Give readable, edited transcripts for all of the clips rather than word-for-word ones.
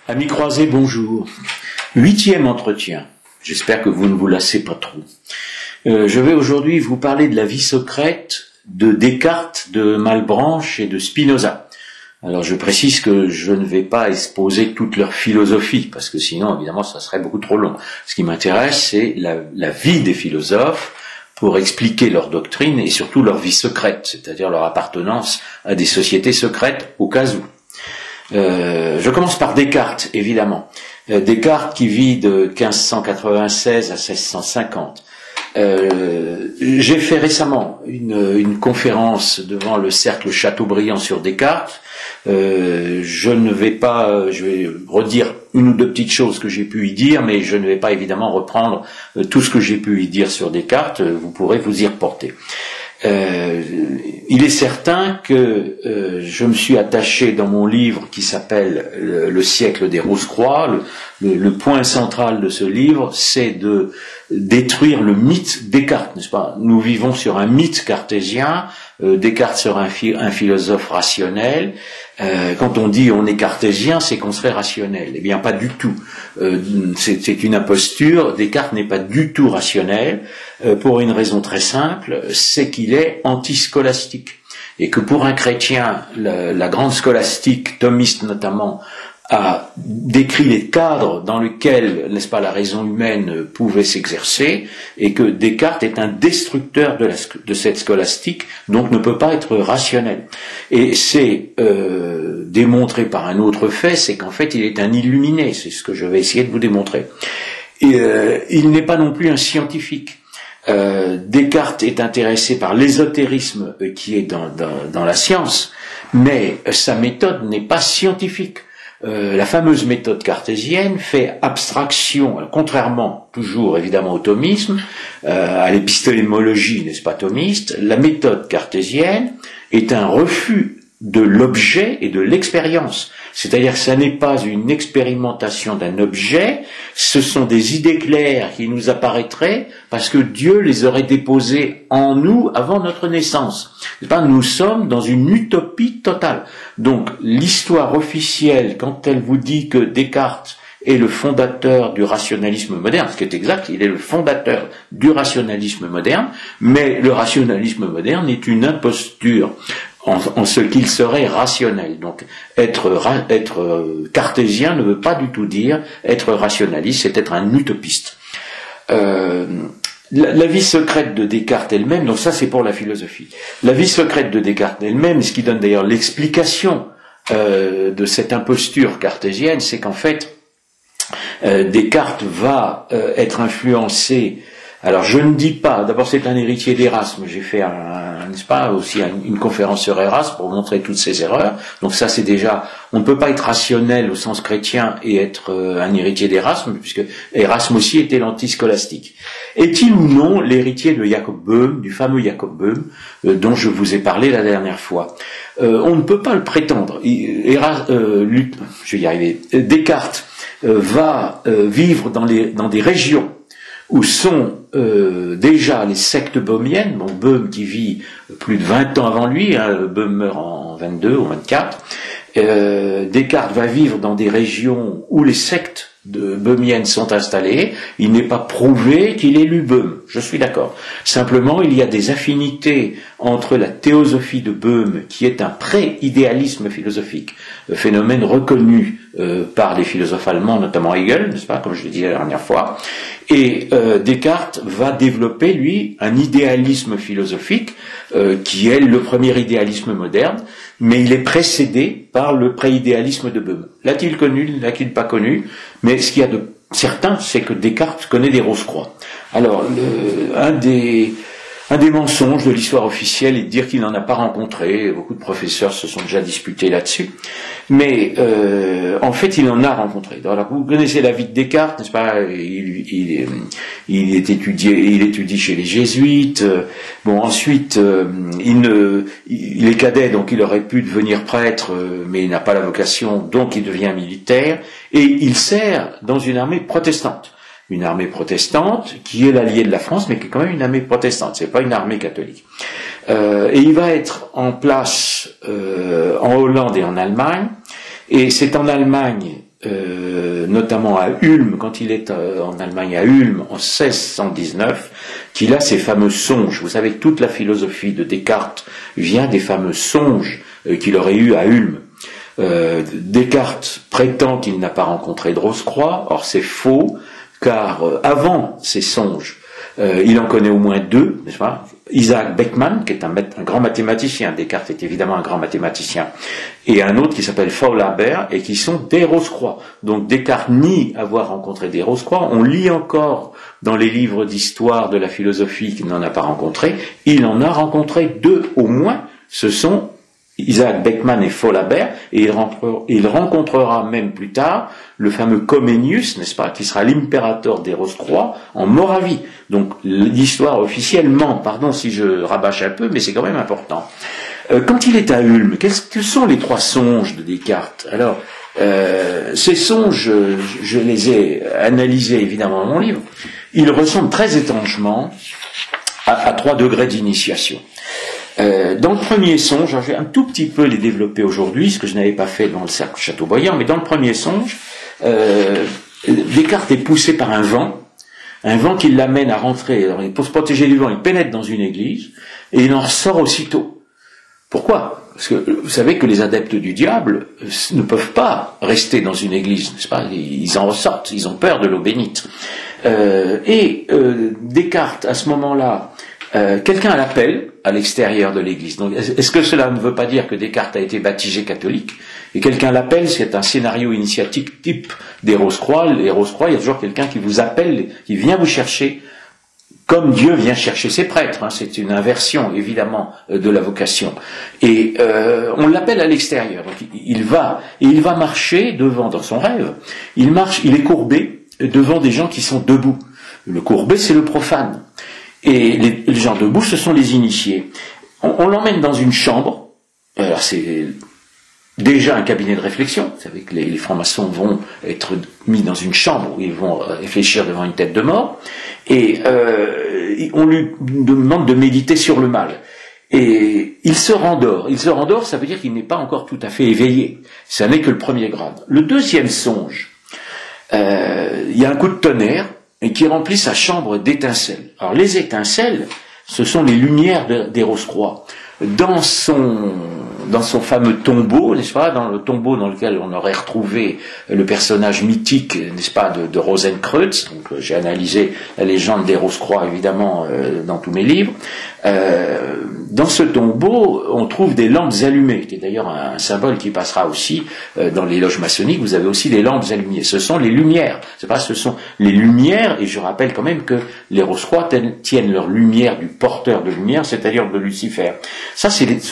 Amis croisés, bonjour. 8e entretien. J'espère que vous ne vous lassez pas trop. Je vais aujourd'hui vous parler de la vie secrète de Descartes, de Malebranche et de Spinoza. Alors je précise que je ne vais pas exposer toute leur philosophie, parce que sinon évidemment ça serait beaucoup trop long. Ce qui m'intéresse, c'est la vie des philosophes pour expliquer leur doctrine et surtout leur vie secrète, c'est-à-dire leur appartenance à des sociétés secrètes au cas où. Je commence par Descartes, évidemment. Descartes qui vit de 1596 à 1650. J'ai fait récemment une conférence devant le cercle Chateaubriand sur Descartes. Je vais redire une ou deux petites choses que j'ai pu y dire, mais je ne vais pas évidemment reprendre tout ce que j'ai pu y dire sur Descartes. Vous pourrez vous y reporter. Il est certain que je me suis attaché dans mon livre qui s'appelle Le siècle des Rose-Croix. Le point central de ce livre, c'est de détruire le mythe Descartes, n'est-ce pas? Nous vivons sur un mythe cartésien. Descartes serait un philosophe rationnel. Quand on dit on est cartésien, c'est qu'on serait rationnel. Eh bien, pas du tout. C'est une imposture. Descartes n'est pas du tout rationnel, pour une raison très simple, c'est qu'il est antiscolastique. Et que pour un chrétien, la grande scolastique, thomiste notamment, a décrit les cadres dans lesquels, n'est-ce pas, la raison humaine pouvait s'exercer, et que Descartes est un destructeur de cette scolastique, donc ne peut pas être rationnel. Et c'est démontré par un autre fait, c'est qu'en fait il est un illuminé, c'est ce que je vais essayer de vous démontrer. Et il n'est pas non plus un scientifique. Descartes est intéressé par l'ésotérisme qui est dans la science, mais sa méthode n'est pas scientifique. La fameuse méthode cartésienne fait abstraction, contrairement toujours évidemment au thomisme, à l'épistémologie, n'est-ce pas, thomiste. La méthode cartésienne est un refus de l'objet et de l'expérience. C'est-à-dire que ça n'est pas une expérimentation d'un objet, ce sont des idées claires qui nous apparaîtraient parce que Dieu les aurait déposées en nous avant notre naissance. Nous sommes dans une utopie totale. Donc l'histoire officielle, quand elle vous dit que Descartes est le fondateur du rationalisme moderne, ce qui est exact, il est le fondateur du rationalisme moderne, mais le rationalisme moderne est une imposture en ce qu'il serait rationnel. Donc être cartésien ne veut pas du tout dire être rationaliste, c'est être un utopiste. La vie secrète de Descartes elle-même, donc ça c'est pour la philosophie. La vie secrète de Descartes elle-même, ce qui donne d'ailleurs l'explication de cette imposture cartésienne, c'est qu'en fait Descartes va être influencé. Alors je ne dis pas, d'abord c'est un héritier d'Erasme, j'ai fait n'est-ce pas, aussi une conférence sur Erasme pour montrer toutes ses erreurs, donc ça c'est déjà, on ne peut pas être rationnel au sens chrétien et être un héritier d'Erasme, puisque Erasme aussi était l'antiscolastique. Est-il ou non l'héritier de Jacob Böhm, du fameux Jacob Böhm, dont je vous ai parlé la dernière fois? On ne peut pas le prétendre. Je vais y arriver. Descartes va vivre dans des régions où sont déjà les sectes böhmiennes, bon, Böhm qui vit plus de 20 ans avant lui, Böhm meurt en 22 ou 24, Descartes va vivre dans des régions où les sectes böhmiennes sont installées. Il n'est pas prouvé qu'il ait lu Böhm, je suis d'accord. Simplement, il y a des affinités entre la théosophie de Böhm, qui est un pré-idéalisme philosophique, phénomène reconnu par les philosophes allemands, notamment Hegel, n'est-ce pas, comme je l'ai dit la dernière fois, et Descartes va développer, lui, un idéalisme philosophique qui est le premier idéalisme moderne, mais il est précédé par le pré-idéalisme de Böhm. L'a-t-il connu, l'a-t-il pas connu? Mais ce qu'il y a de certain, c'est que Descartes connaît des Rose-Croix. Alors, un des mensonges de l'histoire officielle est de dire qu'il n'en a pas rencontré. Beaucoup de professeurs se sont déjà disputés là-dessus. Mais en fait, il en a rencontré. Alors, vous connaissez la vie de Descartes, n'est-ce pas? Il étudie chez les jésuites. Bon, ensuite, il est cadet, donc il aurait pu devenir prêtre, mais il n'a pas la vocation, donc il devient militaire. Et il sert dans une armée protestante. Une armée protestante qui est l'allié de la France, mais qui est quand même une armée protestante, c'est pas une armée catholique. Et il va être en place en Hollande et en Allemagne, et c'est en Allemagne notamment à Ulm, quand il est en Allemagne à Ulm en 1619, qu'il a ces fameux songes. Vous savez que toute la philosophie de Descartes vient des fameux songes qu'il aurait eu à Ulm. Descartes prétend qu'il n'a pas rencontré de Rose-Croix, or c'est faux, car avant ces songes, il en connaît au moins deux, n'est-ce pas? Isaac Beckmann, qui est un grand mathématicien, Descartes est évidemment un grand mathématicien, et un autre qui s'appelle Faulhaber, et qui sont des Rose-Croix. Donc Descartes nie avoir rencontré des Rose-Croix. On lit encore dans les livres d'histoire de la philosophie qu'il n'en a pas rencontré. Il en a rencontré deux au moins, ce sont Isaac Beckmann et Faulhaber, et il rencontrera même plus tard le fameux Comenius, n'est-ce pas, qui sera l'impérator des Rose-Croix en Moravie. Donc l'histoire officiellement, pardon si je rabâche un peu, mais c'est quand même important. Quand il est à Ulm, que sont les trois songes de Descartes? Alors, ces songes, je les ai analysés évidemment dans mon livre. Ils ressemblent très étrangement à 3 degrés d'initiation. Dans le premier songe, je vais un tout petit peu les développer aujourd'hui, ce que je n'avais pas fait dans le cercle Chateaubriand, mais dans le premier songe, Descartes est poussé par un vent qui l'amène à rentrer. Alors, pour se protéger du vent, il pénètre dans une église et il en ressort aussitôt. Pourquoi? Parce que vous savez que les adeptes du diable ne peuvent pas rester dans une église, n'est-ce pas? Ils en ressortent, ils ont peur de l'eau bénite. Descartes, à ce moment-là, quelqu'un l'appelle à l'extérieur de l'église. Donc, est-ce que cela ne veut pas dire que Descartes a été baptisé catholique? Et quelqu'un l'appelle, c'est un scénario initiatique type des Rose-Croix. Les Rose-Croix, il y a toujours quelqu'un qui vous appelle, qui vient vous chercher, comme Dieu vient chercher ses prêtres. Hein. C'est une inversion, évidemment, de la vocation. Et on l'appelle à l'extérieur. Donc, il va marcher devant, dans son rêve, il est courbé devant des gens qui sont debout. Le courbé, c'est le profane. Et les gens debout, ce sont les initiés. On l'emmène dans une chambre. Alors c'est déjà un cabinet de réflexion. Vous savez que les francs-maçons vont être mis dans une chambre où ils vont réfléchir devant une tête de mort. Et on lui demande de méditer sur le mal. Et il se rendort. Il se rendort, ça veut dire qu'il n'est pas encore tout à fait éveillé. Ça n'est que le premier grade. Le deuxième songe, il y a un coup de tonnerre, et qui remplit sa chambre d'étincelles. Alors les étincelles, ce sont les lumières des Rose-Croix. Dans son fameux tombeau, n'est-ce pas, dans le tombeau dans lequel on aurait retrouvé le personnage mythique, n'est-ce pas, de Rosenkreuz. Donc j'ai analysé la légende des Rose-Croix évidemment dans tous mes livres. Dans ce tombeau, on trouve des lampes allumées, qui est d'ailleurs un symbole qui passera aussi dans les loges maçonniques. Vous avez aussi des lampes allumées. Ce sont les lumières. Ce sont les lumières, et je rappelle quand même que les Rose-Croix tiennent leur lumière du porteur de lumière, c'est-à-dire de Lucifer. Ça,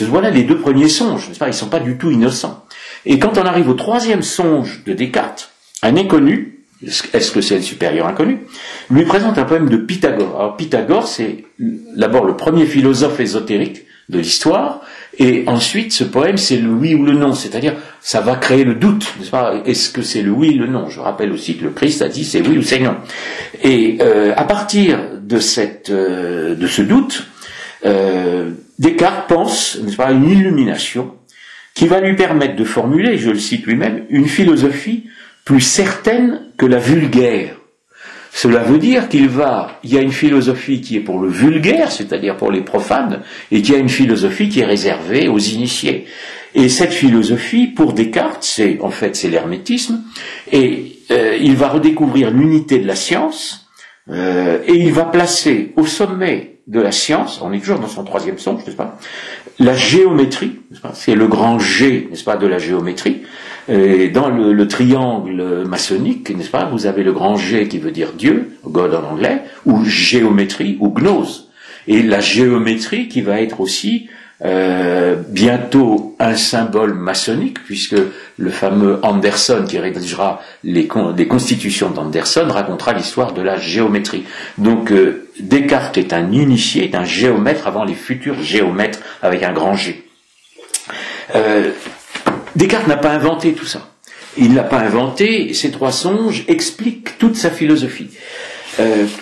voilà les 2 premiers songes, n'est-ce pas? Ils sont pas du tout innocents. Et quand on arrive au 3e songe de Descartes, un inconnu, est-ce que c'est le supérieur inconnu, lui présente un poème de Pythagore. Alors Pythagore, c'est d'abord le premier philosophe ésotérique de l'histoire, et ensuite ce poème c'est le oui ou le non, c'est-à-dire ça va créer le doute, n'est-ce pas? Est-ce que c'est le oui ou le non? Je rappelle aussi que le Christ a dit c'est oui ou c'est non. Et à partir de ce doute, Descartes pense, n'est-ce pas, à une illumination qui va lui permettre de formuler, je le cite lui-même, une philosophie plus certaine que la vulgaire. Cela veut dire il y a une philosophie qui est pour le vulgaire, c'est-à-dire pour les profanes, et qu'il y a une philosophie qui est réservée aux initiés. Et cette philosophie, pour Descartes, c'est l'hermétisme, et il va redécouvrir l'unité de la science, et il va placer au sommet de la science, on est toujours dans son 3e songe, n'est-ce pas, la géométrie, n'est-ce pas, c'est le grand G, n'est-ce pas, de la géométrie. Et dans le triangle maçonnique, n'est-ce pas, vous avez le grand G qui veut dire Dieu, God en anglais, ou géométrie, ou gnose. Et la géométrie qui va être aussi bientôt un symbole maçonnique, puisque le fameux Anderson qui rédigera les constitutions d'Anderson racontera l'histoire de la géométrie. Donc Descartes est un initié, est un géomètre avant les futurs géomètres avec un grand G. Descartes n'a pas inventé tout ça. Il n'a pas inventé, ces 3 songes expliquent toute sa philosophie.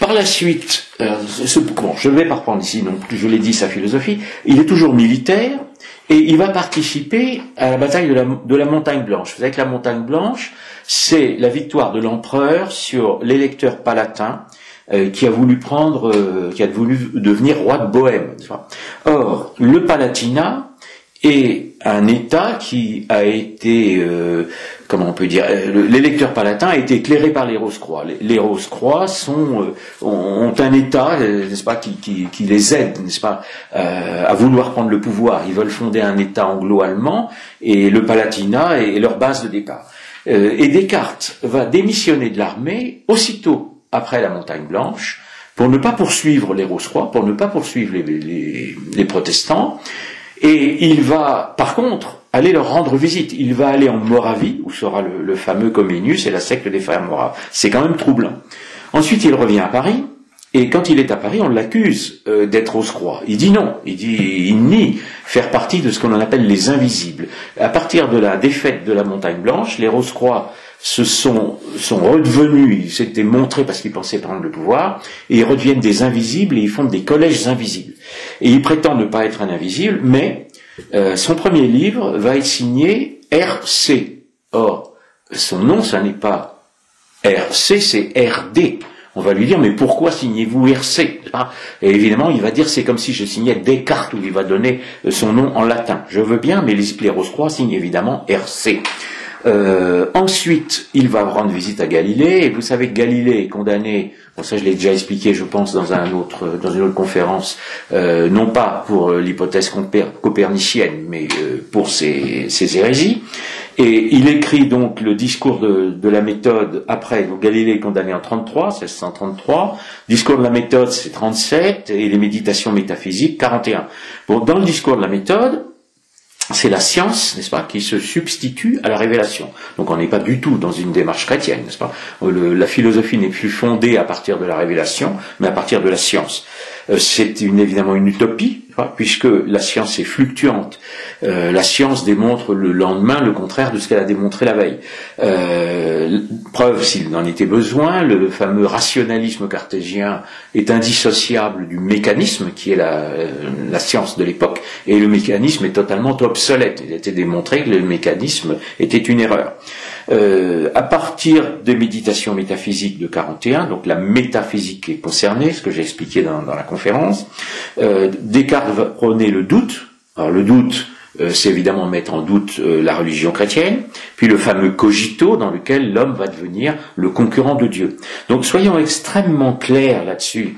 Par la suite, je vais pas reprendre ici, donc je l'ai dit, sa philosophie, il est toujours militaire, Et il va participer à la bataille de la Montagne Blanche. Vous savez que la Montagne Blanche, c'est la victoire de l'empereur sur l'électeur palatin qui a voulu devenir roi de Bohême. Or, le Palatinat est un État qui a été, comment on peut dire, l'électeur palatin a été éclairé par les Rose-Croix. Les Rose-Croix ont un État, n'est-ce pas, qui les aide, n'est-ce pas, à vouloir prendre le pouvoir. Ils veulent fonder un État anglo-allemand et le Palatinat est leur base de départ. Et Descartes va démissionner de l'armée aussitôt après la Montagne Blanche pour ne pas poursuivre les Rose-Croix, pour ne pas poursuivre les protestants. Et il va, par contre, aller leur rendre visite. Il va aller en Moravie, où sera le fameux Comenius et la secte des frères moraves. C'est quand même troublant. Ensuite, il revient à Paris, et quand il est à Paris, on l'accuse d'être Rose-Croix. Il dit non, il nie faire partie de ce qu'on appelle les invisibles. À partir de la défaite de la Montagne Blanche, les Rose-Croix sont redevenus, ils s'étaient montrés parce qu'ils pensaient prendre le pouvoir, et ils redeviennent des invisibles et ils fondent des collèges invisibles. Et il prétend ne pas être un invisible, mais son premier livre va être signé R.C. Or, son nom, ça n'est pas R.C., c'est R.D. On va lui dire, mais pourquoi signez-vous R.C. Et évidemment, il va dire, c'est comme si je signais Descartes, où il va donner son nom en latin. Je veux bien, mais les Rose-Croix signent évidemment R.C. Ensuite, il va rendre visite à Galilée, et vous savez que Galilée est condamné, bon ça je l'ai déjà expliqué je pense dans une autre conférence, non pas pour l'hypothèse copernicienne, mais pour ses hérésies, et il écrit donc le discours de la méthode après, donc Galilée est condamné en 1633, discours de la méthode c'est 37, et les méditations métaphysiques 41. Bon, dans le discours de la méthode, c'est la science, n'est-ce pas, qui se substitue à la révélation. Donc on n'est pas du tout dans une démarche chrétienne, n'est-ce pas. La philosophie n'est plus fondée à partir de la révélation, mais à partir de la science. C'est évidemment une utopie, puisque la science est fluctuante. La science démontre le lendemain le contraire de ce qu'elle a démontré la veille. Preuve, s'il en était besoin, le fameux rationalisme cartésien est indissociable du mécanisme, qui est la science de l'époque, et le mécanisme est totalement obsolète. Il a été démontré que le mécanisme était une erreur. À partir des méditations métaphysiques de 41, donc la métaphysique est concernée, ce que j'ai expliqué dans la conférence, Descartes va prôner le doute. Alors le doute, c'est évidemment mettre en doute la religion chrétienne, puis le fameux cogito dans lequel l'homme va devenir le concurrent de Dieu. Donc soyons extrêmement clairs là-dessus.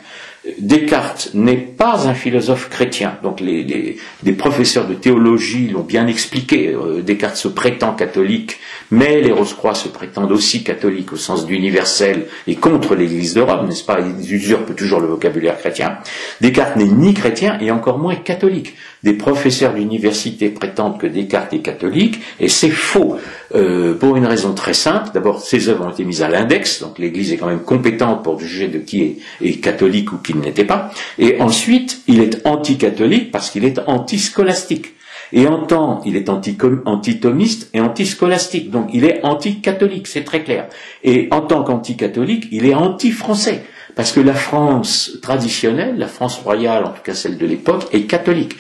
Descartes n'est pas un philosophe chrétien. Donc les professeurs de théologie l'ont bien expliqué. Descartes se prétend catholique, mais les Rose-Croix se prétendent aussi catholiques au sens d'universel et contre l'Église de Rome, n'est-ce pas? Ils usurpent toujours le vocabulaire chrétien. Descartes n'est ni chrétien et encore moins catholique. Des professeurs d'université prétendent que Descartes est catholique, et c'est faux, pour une raison très simple. D'abord, ses œuvres ont été mises à l'index, donc l'Église est quand même compétente pour juger de qui est catholique ou qui ne l'était pas. Et ensuite, il est anti-catholique parce qu'il est anti-scolastique. Et il est anti-thomiste et anti-scolastique, donc il est anti-catholique, c'est très clair. Et en tant qu'anti-catholique, il est anti-français. Parce que la France traditionnelle, la France royale, en tout cas celle de l'époque, est catholique.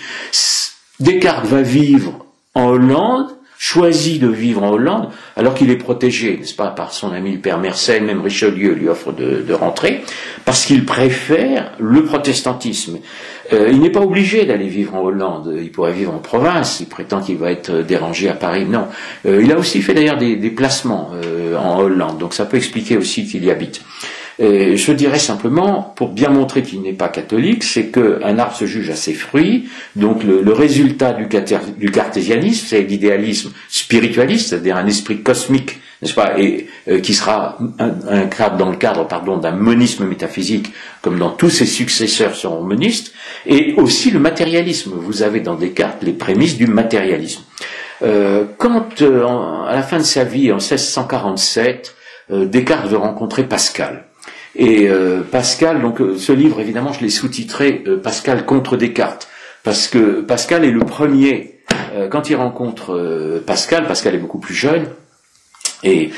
Descartes va vivre en Hollande, choisit de vivre en Hollande, alors qu'il est protégé, n'est-ce pas, par son ami le père Mersenne, même Richelieu lui offre de rentrer, parce qu'il préfère le protestantisme. Il n'est pas obligé d'aller vivre en Hollande, il pourrait vivre en province, il prétend qu'il va être dérangé à Paris, non. Il a aussi fait d'ailleurs des placements en Hollande, donc ça peut expliquer aussi qu'il y habite. Je dirais simplement, pour bien montrer qu'il n'est pas catholique, c'est qu'un arbre se juge à ses fruits, donc le résultat du cartésianisme, c'est l'idéalisme spiritualiste, c'est-à-dire un esprit cosmique, n'est-ce pas, et qui sera dans le cadre d'un monisme métaphysique, comme dans tous ses successeurs seront monistes, et aussi le matérialisme. Vous avez dans Descartes les prémices du matérialisme. Quand, à la fin de sa vie, en 1647, Descartes veut rencontrer Pascal. Et Pascal, donc ce livre évidemment je l'ai sous-titré Pascal contre Descartes, parce que Pascal est le premier, quand il rencontre Pascal est beaucoup plus jeune, Et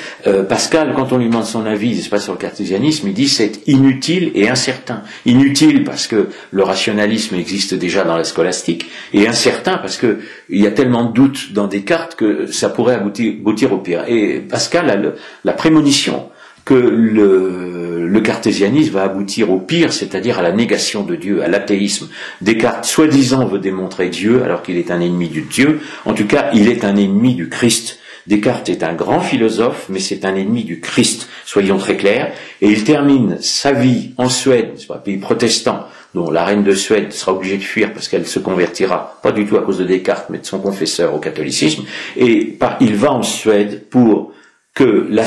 Pascal, quand on lui demande son avis, n'est-ce pas, sur le cartésianisme, il dit c'est inutile et incertain. Inutile parce que le rationalisme existe déjà dans la scolastique, et incertain parce que il y a tellement de doutes dans Descartes que ça pourrait aboutir au pire. Et Pascal a la prémonition que le cartésianisme va aboutir au pire, c'est-à-dire à la négation de Dieu, à l'athéisme. Descartes, soi-disant, veut démontrer Dieu, alors qu'il est un ennemi de Dieu. En tout cas, il est un ennemi du Christ. Descartes est un grand philosophe, mais c'est un ennemi du Christ, soyons très clairs, et il termine sa vie en Suède, c'est un pays protestant, dont la reine de Suède sera obligée de fuir parce qu'elle se convertira, pas du tout à cause de Descartes, mais de son confesseur au catholicisme, et il va en Suède pour que la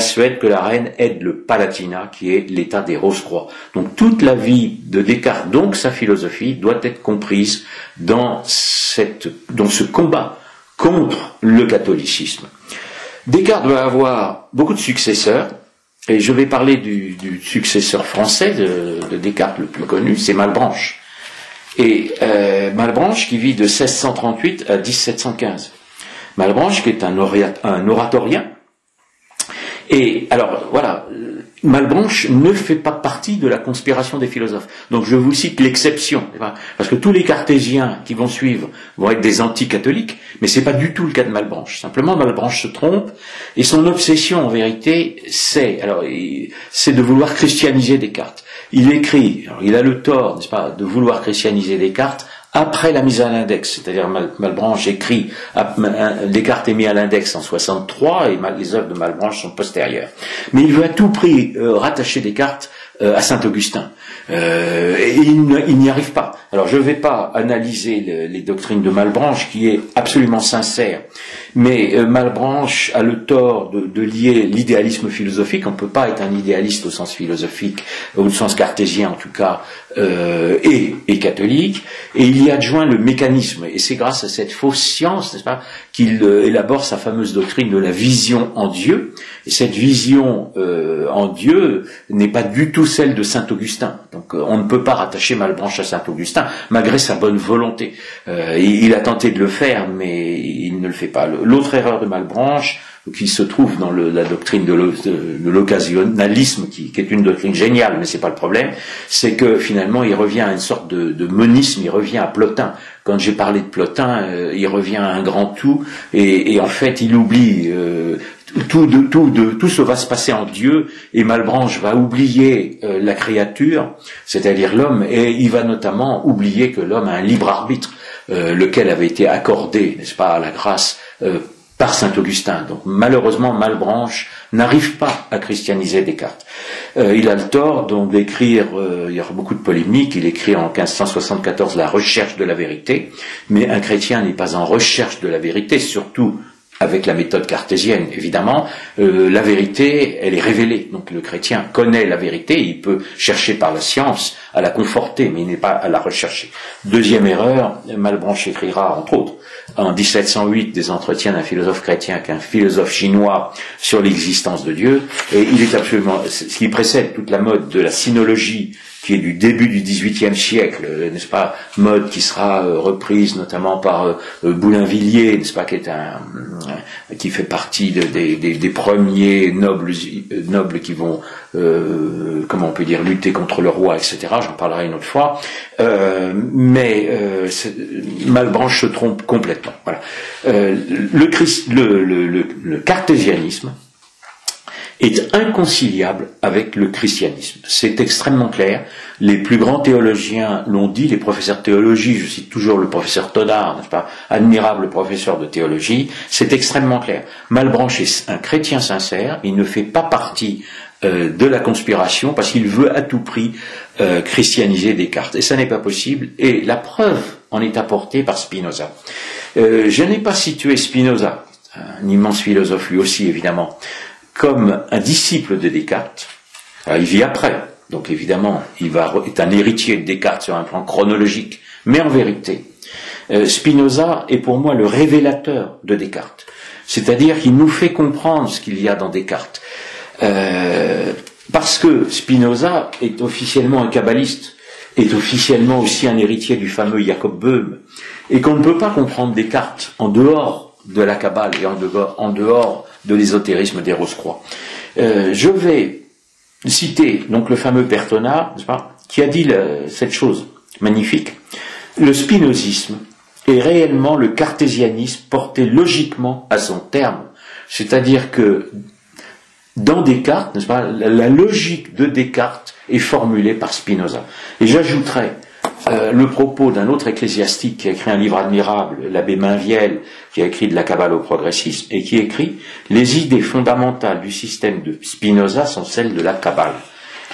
reine aide le Palatinat, qui est l'état des Rose-Croix. Donc toute la vie de Descartes, donc sa philosophie, doit être comprise dans ce combat contre le catholicisme. Descartes va avoir beaucoup de successeurs, et je vais parler du successeur français de Descartes le plus connu, c'est Malebranche. Et Malebranche qui vit de 1638 à 1715. Malebranche qui est un oratorien. Et alors voilà, Malebranche ne fait pas partie de la conspiration des philosophes. Donc je vous cite l'exception, parce que tous les cartésiens qui vont suivre vont être des anti-catholiques, mais c'est pas du tout le cas de Malebranche. Simplement, Malebranche se trompe, et son obsession en vérité, c'est de vouloir christianiser Descartes. Il écrit, alors il a le tort, n'est-ce pas, de vouloir christianiser Descartes après la mise à l'index, c'est-à-dire Malebranche écrit, Descartes est mis à l'index en 63 et les œuvres de Malebranche sont postérieures. Mais il veut à tout prix rattacher Descartes à Saint-Augustin. Et il n'y arrive pas. Alors je ne vais pas analyser les doctrines de Malebranche, qui est absolument sincère, mais Malebranche a le tort de lier l'idéalisme philosophique. On ne peut pas être un idéaliste au sens philosophique, au sens cartésien en tout cas, et catholique, et il y adjoint le mécanisme, et c'est grâce à cette fausse science, n'est-ce pas, qu'il élabore sa fameuse doctrine de la vision en Dieu. Et cette vision en Dieu n'est pas du tout celle de Saint-Augustin. Donc on ne peut pas rattacher Malebranche à Saint-Augustin, malgré sa bonne volonté. Il a tenté de le faire, mais il ne le fait pas. L'autre erreur de Malebranche, qui se trouve dans la doctrine de l'occasionalisme, qui est une doctrine géniale, mais c'est pas le problème, c'est que finalement il revient à une sorte de monisme, il revient à Plotin. Quand j'ai parlé de Plotin, il revient à un grand tout, et en fait il oublie tout se va se passer en Dieu, et Malebranche va oublier la créature, c'est-à-dire l'homme, et il va notamment oublier que l'homme a un libre arbitre, lequel avait été accordé, n'est-ce pas, à la grâce par Saint-Augustin. Donc malheureusement, Malebranche n'arrive pas à christianiser Descartes. Il a le tort donc d'écrire, il y aura beaucoup de polémiques, il écrit en 1574 La recherche de la vérité, mais un chrétien n'est pas en recherche de la vérité, surtout avec la méthode cartésienne, évidemment. La vérité, elle est révélée. Donc le chrétien connaît la vérité, il peut chercher par la science à la conforter, mais il n'est pas à la rechercher. Deuxième erreur, Malebranche écrira, entre autres, en 1708, des entretiens d'un philosophe chrétien qu'un philosophe chinois sur l'existence de Dieu, et il est absolument, ce qui précède toute la mode de la sinologie, qui est du début du XVIIIe siècle, n'est-ce pas, mode qui sera reprise notamment par Boulainvilliers, n'est-ce pas, qui fait partie des premiers nobles qui vont, comment on peut dire, lutter contre le roi, etc. J'en parlerai une autre fois. Mais Malebranche se trompe complètement. Voilà. Le cartésianisme est inconciliable avec le christianisme. C'est extrêmement clair. Les plus grands théologiens l'ont dit, les professeurs de théologie, je cite toujours le professeur Todard, n'est-ce pas, admirable professeur de théologie, c'est extrêmement clair. Malebranche est un chrétien sincère, il ne fait pas partie de la conspiration parce qu'il veut à tout prix christianiser Descartes. Et ça n'est pas possible, et la preuve en est apportée par Spinoza. Je n'ai pas situé Spinoza, un immense philosophe lui aussi évidemment, comme un disciple de Descartes. Alors, il vit après, donc évidemment, est un héritier de Descartes sur un plan chronologique, mais en vérité, Spinoza est pour moi le révélateur de Descartes. C'est-à-dire qu'il nous fait comprendre ce qu'il y a dans Descartes. Parce que Spinoza est officiellement un kabbaliste, est officiellement aussi un héritier du fameux Jacob Böhm, et qu'on ne peut pas comprendre Descartes en dehors de la Kabbale et en dehors de l'ésotérisme des Rose-Croix. Je vais citer donc le fameux Pertona, n'est-ce pas, qui a dit cette chose magnifique. Le spinozisme est réellement le cartésianisme porté logiquement à son terme. C'est-à-dire que dans Descartes, n'est-ce pas, la logique de Descartes est formulée par Spinoza. Et j'ajouterais le propos d'un autre ecclésiastique qui a écrit un livre admirable, l'abbé Mainviel, qui a écrit de la Kabbale au progressisme, et qui écrit « Les idées fondamentales du système de Spinoza sont celles de la Kabbale ».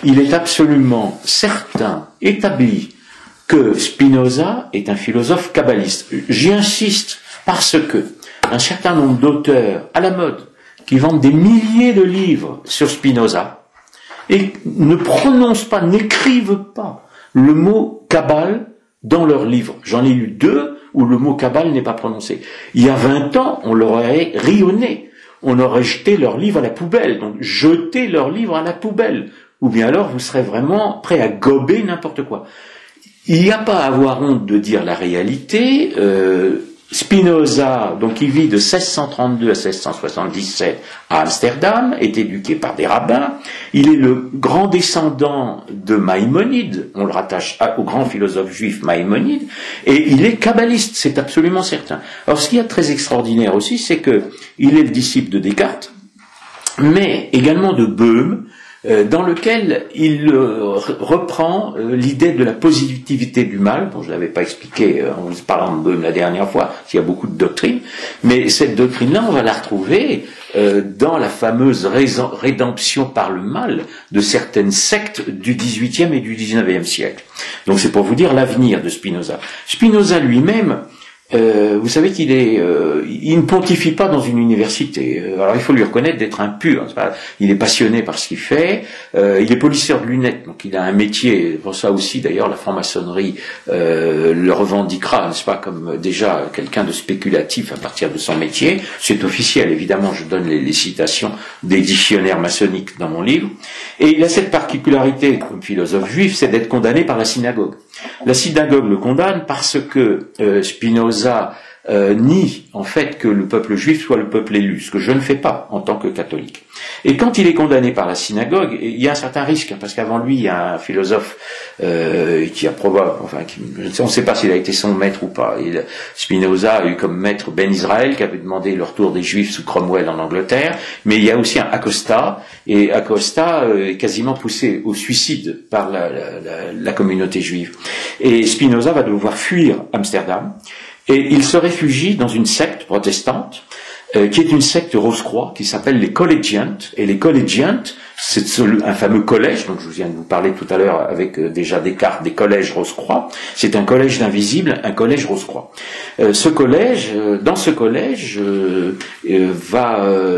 Il est absolument certain, établi, que Spinoza est un philosophe kabbaliste. J'y insiste parce que un certain nombre d'auteurs à la mode qui vendent des milliers de livres sur Spinoza et ne prononcent pas, n'écrivent pas le mot Kabbale dans leurs livres. J'en ai lu 2 où le mot Kabbale n'est pas prononcé. Il y a 20 ans, on leur aurait rionné. On aurait jeté leurs livres à la poubelle. Donc, jetez leurs livres à la poubelle. Ou bien alors, vous serez vraiment prêt à gober n'importe quoi. Il n'y a pas à avoir honte de dire la réalité. Spinoza, donc il vit de 1632 à 1677 à Amsterdam, est éduqué par des rabbins. Il est le grand descendant de Maïmonide, on le rattache au grand philosophe juif Maïmonide, et il est kabbaliste, c'est absolument certain. Alors ce qu'il y a de très extraordinaire aussi, c'est que il est le disciple de Descartes, mais également de Böhm, dans lequel il reprend l'idée de la positivité du mal. Bon, je ne l'avais pas expliqué en vous parlant de Böhm la dernière fois, il y a beaucoup de doctrines, mais cette doctrine-là, on va la retrouver dans la fameuse rédemption par le mal de certaines sectes du XVIIIe et du XIXe siècle. Donc c'est pour vous dire l'avenir de Spinoza. Spinoza lui-même, vous savez qu'il il ne pontifie pas dans une université. Alors il faut lui reconnaître d'être un pur. Il est passionné par ce qu'il fait. Il est polisseur de lunettes, donc il a un métier. Pour ça aussi, d'ailleurs, la franc-maçonnerie le revendiquera, n'est-ce pas, comme déjà quelqu'un de spéculatif à partir de son métier. C'est officiel, évidemment. Je donne les citations des dictionnaires maçonniques dans mon livre. Et il a cette particularité, comme philosophe juif, c'est d'être condamné par la synagogue. La synagogue le condamne parce que Spinoza nie en fait que le peuple juif soit le peuple élu, ce que je ne fais pas en tant que catholique. Et quand il est condamné par la synagogue, il y a un certain risque, parce qu'avant lui, il y a un philosophe qui a on ne sait pas s'il a été son maître ou pas. Spinoza a eu comme maître Ben Israël, qui avait demandé le retour des Juifs sous Cromwell en Angleterre, mais il y a aussi un Acosta, et Acosta est quasiment poussé au suicide par la communauté juive. Et Spinoza va devoir fuir Amsterdam, et il se réfugie dans une secte protestante, qui est une secte Rose-Croix, qui s'appelle les Collegiants. Et les Collegiants, c'est un fameux collège, donc je viens de vous parler tout à l'heure avec déjà Descartes, des collèges Rose-Croix. C'est un collège d'invisibles, un collège Rose-Croix. Dans ce collège,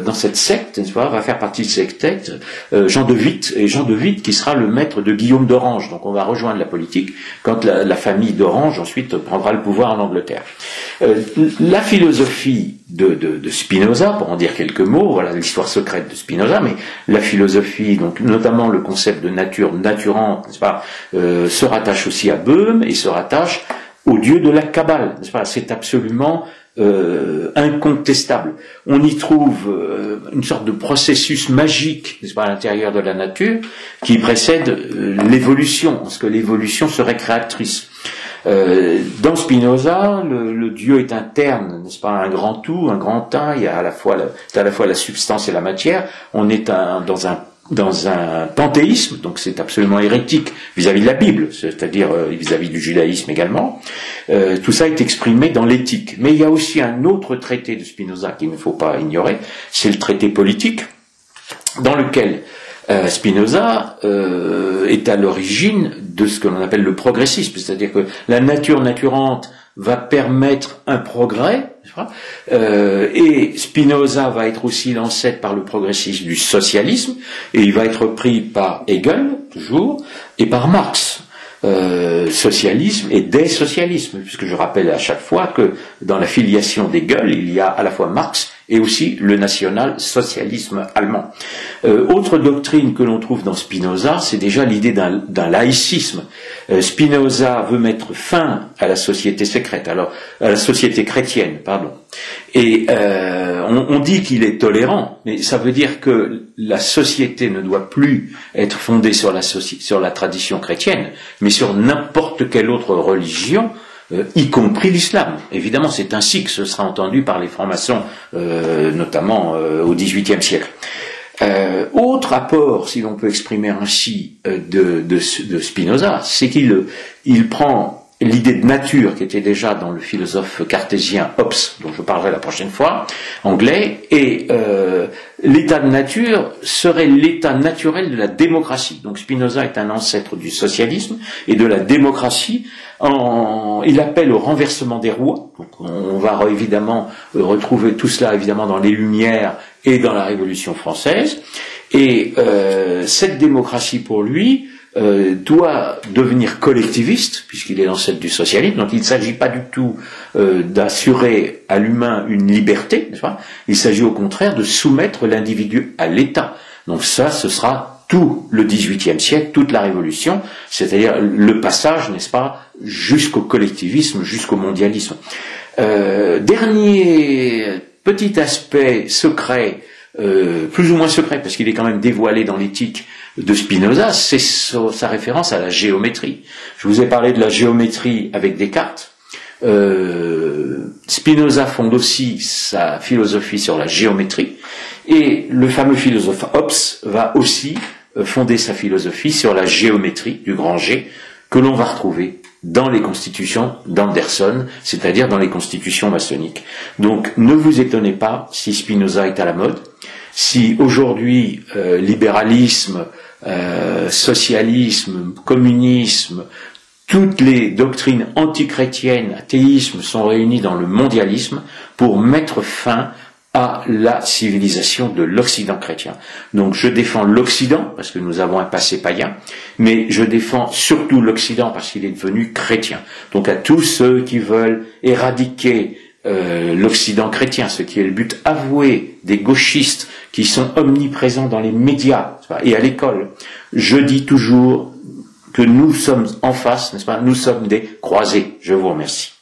dans cette secte, n'est-ce pas, va faire partie de cette secte Jean de Witt, et Jean de Witt qui sera le maître de Guillaume d'Orange. Donc on va rejoindre la politique quand la famille d'Orange ensuite prendra le pouvoir en Angleterre. La philosophie de Spinoza, pour en dire quelques mots, voilà l'histoire secrète de Spinoza, mais la philosophie, donc notamment le concept de nature naturante, n'est-ce pas, se rattache aussi à Böhm et se rattache au dieu de la Kabbale, n'est-ce pas, c'est absolument incontestable. On y trouve une sorte de processus magique, n'est-ce pas, à l'intérieur de la nature, qui précède l'évolution, parce que l'évolution serait créatrice. Dans Spinoza, le Dieu est un terme, n'est-ce pas, un grand tout, un grand un. Il y a à la fois la substance et la matière. On est dans un panthéisme, donc c'est absolument hérétique vis-à-vis de la Bible, c'est-à-dire vis-à-vis du judaïsme également. Tout ça est exprimé dans l'éthique. Mais il y a aussi un autre traité de Spinoza qu'il ne faut pas ignorer, c'est le traité politique, dans lequel Spinoza est à l'origine de ce que l'on appelle le progressisme, c'est-à-dire que la nature naturante va permettre un progrès, et Spinoza va être aussi l'ancêtre par le progressisme du socialisme, et il va être pris par Hegel, toujours, et par Marx. Socialisme et désocialisme, puisque je rappelle à chaque fois que dans la filiation d'Hegel, il y a à la fois Marx et aussi le national-socialisme allemand. Autre doctrine que l'on trouve dans Spinoza, c'est déjà l'idée d'un laïcisme. Spinoza veut mettre fin à la société secrète, alors à la société chrétienne, pardon. Et on dit qu'il est tolérant, mais ça veut dire que la société ne doit plus être fondée sur la tradition chrétienne, mais sur n'importe quelle autre religion, y compris l'islam. Évidemment, c'est ainsi que ce sera entendu par les francs-maçons, notamment au XVIIIe siècle. Autre apport, si l'on peut exprimer ainsi, de Spinoza, c'est qu'il prend l'idée de nature qui était déjà dans le philosophe cartésien Hobbes, dont je parlerai la prochaine fois, anglais, et l'état de nature serait l'état naturel de la démocratie. Donc Spinoza est un ancêtre du socialisme et de la démocratie. Il appelle au renversement des rois. Donc on va évidemment retrouver tout cela évidemment dans les Lumières et dans la Révolution française. Et cette démocratie pour lui doit devenir collectiviste, puisqu'il est l'ancêtre du socialisme. Donc il ne s'agit pas du tout d'assurer à l'humain une liberté, n'est-ce pas ? Il s'agit au contraire de soumettre l'individu à l'État. Donc ça, ce sera tout le XVIIIe siècle, toute la Révolution, c'est-à-dire le passage, n'est-ce pas, jusqu'au collectivisme, jusqu'au mondialisme. Dernier petit aspect secret, plus ou moins secret, parce qu'il est quand même dévoilé dans l'éthique de Spinoza, c'est sa référence à la géométrie. Je vous ai parlé de la géométrie avec Descartes. Spinoza fonde aussi sa philosophie sur la géométrie, et le fameux philosophe Hobbes va aussi fonder sa philosophie sur la géométrie du grand G, que l'on va retrouver dans les constitutions d'Anderson, c'est-à-dire dans les constitutions maçonniques. Donc ne vous étonnez pas si Spinoza est à la mode, si aujourd'hui libéralisme, socialisme, communisme, toutes les doctrines antichrétiennes, athéisme sont réunies dans le mondialisme pour mettre fin à la civilisation de l'Occident chrétien. Donc je défends l'Occident parce que nous avons un passé païen, mais je défends surtout l'Occident parce qu'il est devenu chrétien. Donc à tous ceux qui veulent éradiquer l'Occident chrétien, ce qui est le but avoué des gauchistes qui sont omniprésents dans les médias et à l'école, je dis toujours que nous sommes en face, n'est-ce pas ? Nous sommes des croisés. Je vous remercie.